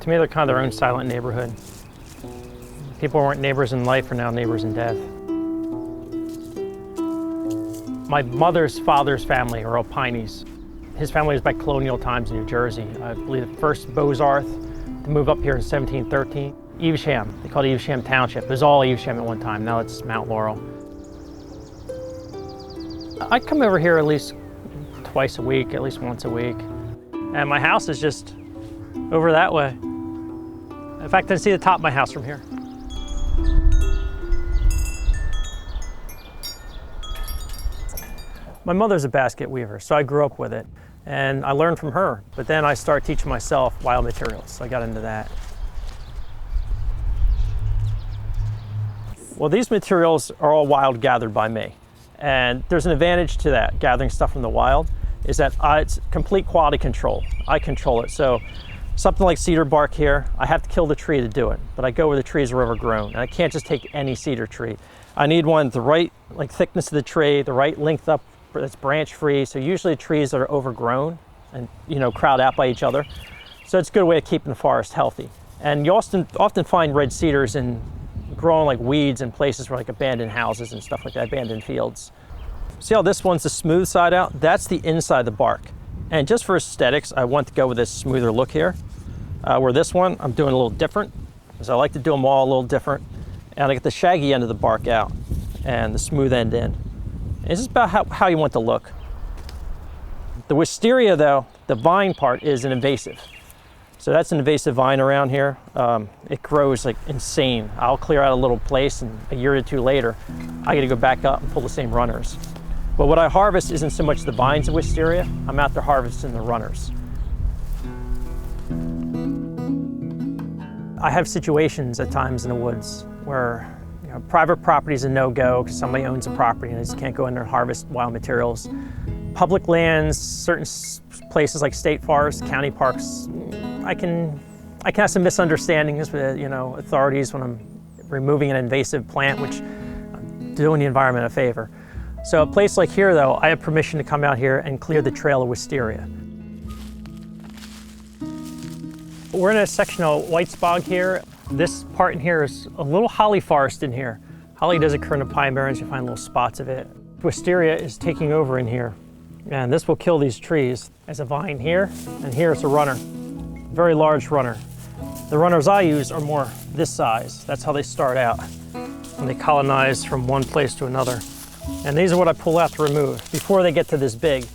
To me, they're kind of their own silent neighborhood. People who weren't neighbors in life are now neighbors in death. My mother's father's family are all Pineys. His family was by colonial times in New Jersey. I believe the first Beaux-Arts to move up here in 1713. Evesham, they called it Evesham Township. It was all Evesham at one time, now it's Mount Laurel. I come over here at least twice a week, at least once a week. And my house is just over that way. In fact, I can see the top of my house from here. My mother's a basket weaver, so I grew up with it. And I learned from her, but then I started teaching myself wild materials, so I got into that. Well, these materials are all wild gathered by me. And there's an advantage to that, gathering stuff from the wild, is that it's complete quality control. I control it. So something like cedar bark here, I have to kill the tree to do it, but I go where the trees are overgrown. And I can't just take any cedar tree. I need one the right thickness of the tree, the right length up, that's branch free. So usually trees that are overgrown and crowd out by each other. So it's a good way of keeping the forest healthy. And you often find red cedars growing like weeds in places where abandoned houses and stuff like that, abandoned fields. See how this one's the smooth side out? That's the inside of the bark. And just for aesthetics, I want to go with this smoother look here. Where this one, I'm doing a little different, because I like to do them all a little different. And I get the shaggy end of the bark out and the smooth end in. And it's just about how you want to look. The wisteria though, the vine part is an invasive. So that's an invasive vine around here. It grows like insane. I'll clear out a little place and a year or two later, I gotta go back up and pull the same runners. But what I harvest isn't so much the vines of wisteria, I'm out there harvesting the runners. I have situations at times in the woods where private property is a no-go because somebody owns a property and they just can't go in there and harvest wild materials. Public lands, certain places like state forests, county parks, I can have some misunderstandings with authorities when I'm removing an invasive plant, which I'm doing the environment a favor. So a place like here though, I have permission to come out here and clear the trail of wisteria. We're in a section of Whitesbog here. This part in here is a little holly forest in here. Holly does occur in the Pine Barrens, you find little spots of it. Wisteria is taking over in here. And this will kill these trees. There's a vine here, and here's a runner. Very large runner. The runners I use are more this size. That's how they start out when they colonize from one place to another. And these are what I pull out to remove before they get to this big.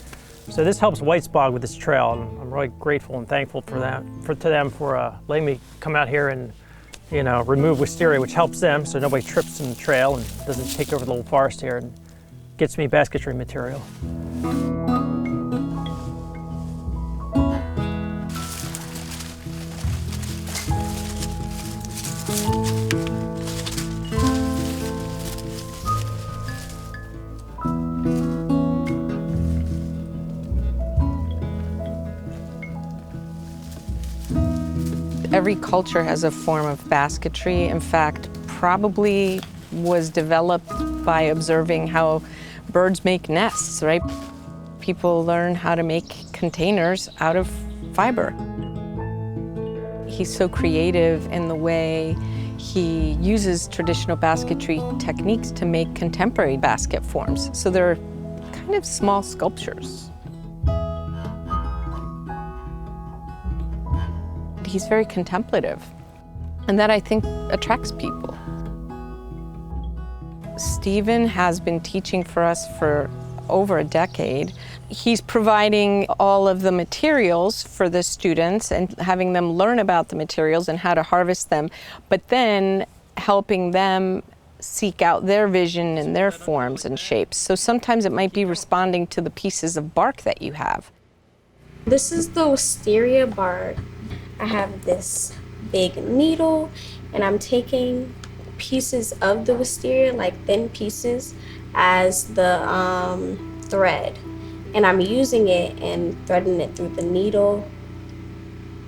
So this helps Whitesbog with this trail, and I'm really grateful and thankful for that, to them for letting me come out here and remove wisteria, which helps them so nobody trips in the trail and doesn't take over the little forest here and gets me basketry material. Every culture has a form of basketry. In fact, probably was developed by observing how birds make nests, right? People learn how to make containers out of fiber. He's so creative in the way he uses traditional basketry techniques to make contemporary basket forms. So they're kind of small sculptures. He's very contemplative, and that I think attracts people. Stephen has been teaching for us for over a decade. He's providing all of the materials for the students and having them learn about the materials and how to harvest them, but then helping them seek out their vision and their forms and shapes. So sometimes it might be responding to the pieces of bark that you have. This is the wisteria bark. I have this big needle, and I'm taking pieces of the wisteria, like thin pieces, as the thread. And I'm using it and threading it through the needle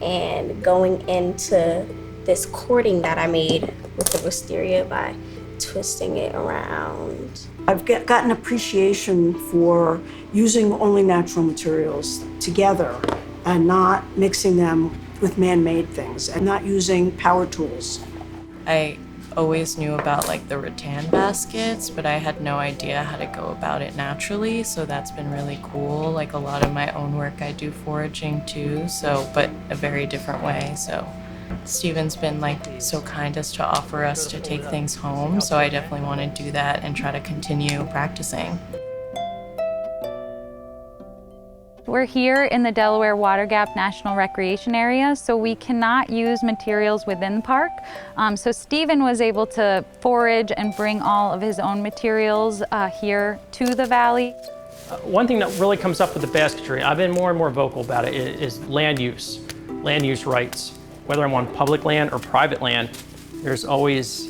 and going into this cording that I made with the wisteria by twisting it around. I've gotten appreciation for using only natural materials together and not mixing them with man-made things and not using power tools. I always knew about like the rattan baskets, but I had no idea how to go about it naturally, so that's been really cool. Like a lot of my own work I do foraging too, so but a very different way. So Stephen's been like so kind as to offer us to take things home, so I definitely want to do that and try to continue practicing. We're here in the Delaware Water Gap National Recreation Area, so we cannot use materials within the park. So Stephen was able to forage and bring all of his own materials here to the valley. One thing that really comes up with the basketry, I've been more and more vocal about it, is land use rights. Whether I'm on public land or private land, there's always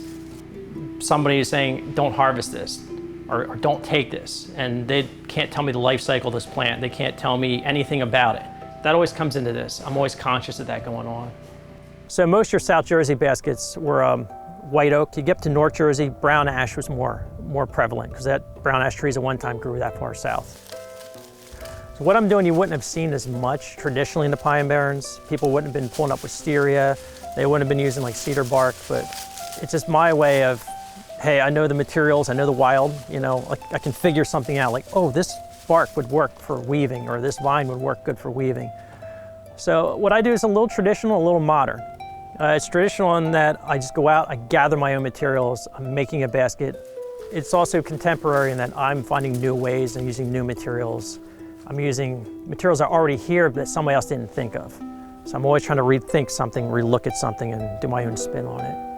somebody saying, don't harvest this. Or don't take this, and they can't tell me the life cycle of this plant. They can't tell me anything about it. That always comes into this. I'm always conscious of that going on. So most of your South Jersey baskets were white oak. You get up to North Jersey, brown ash was more prevalent because that brown ash trees at one time grew that far south. So what I'm doing, you wouldn't have seen as much traditionally in the Pine Barrens. People wouldn't have been pulling up wisteria. They wouldn't have been using like cedar bark, but it's just my way of, hey, I know the materials, I know the wild, you know, like I can figure something out, like, oh, this bark would work for weaving, or this vine would work good for weaving. So what I do is a little traditional, a little modern. It's traditional in that I just go out, I gather my own materials, I'm making a basket. It's also contemporary in that I'm finding new ways and using new materials. I'm using materials that are already here that somebody else didn't think of. So I'm always trying to rethink something, relook at something, and do my own spin on it.